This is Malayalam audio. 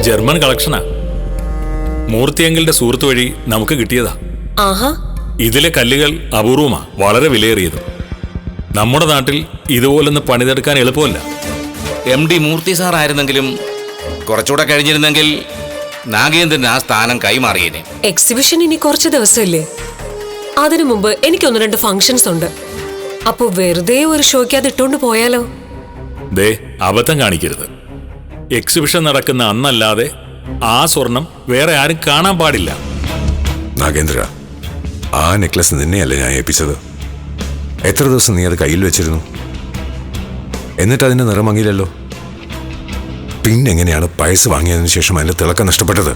ജർമ്മൻ കളക്ഷനാ. മൂർത്തിയെങ്കിലുടെ സുഹൃത്ത് വഴി നമുക്ക് കിട്ടിയതാ. ആഹാ. ഇതിലെ കല്ലുകൾ അപൂർവമാ, വളരെ വിലയേറിയത്. നമ്മുടെ നാട്ടിൽ ഇതുപോലൊന്ന് പണിതെടുക്കാൻ എളുപ്പമല്ല. MD മൂർത്തി സാർ ആയിരുന്നെങ്കിലും കുറച്ചുകൂടെ കഴിഞ്ഞിരുന്നെങ്കിൽ നാഗേന്ദ്രൻ ആ സ്ഥാനം കൈമാറിയേനെ. എക്സിബിഷൻ ഇനി കുറച്ച് ദിവസമില്ലേ? അതിനു മുമ്പ് എനിക്കൊന്ന് 2 ഫംഗ്ഷൻസ് ഉണ്ട്. അപ്പൊ വെറുതെ ഒരു ഷോയ്ക്ക് അത് ഇട്ടോണ്ട് പോയാലോ? ദേ, അബദ്ധം കാണിക്കരുത്. എക്സിബിഷൻ നടക്കുന്ന അന്നല്ലാതെ ആ സ്വർണം വേറെ ആരും കാണാൻ പാടില്ല. നാഗേന്ദ്ര, ആ നെക്ലസ് നിന്നെയല്ലേ ഞാൻ ഏൽപ്പിച്ചത്? എത്ര ദിവസം നീ അത് കയ്യിൽ വെച്ചിരുന്നു? എന്നിട്ട് അതിന്റെ നിറം മങ്ങിയില്ലല്ലോ. പിന്നെങ്ങനെയാണ് പൈസ വാങ്ങിയതിനു ശേഷം അതിന്റെ തിളക്കം നഷ്ടപ്പെട്ടത്?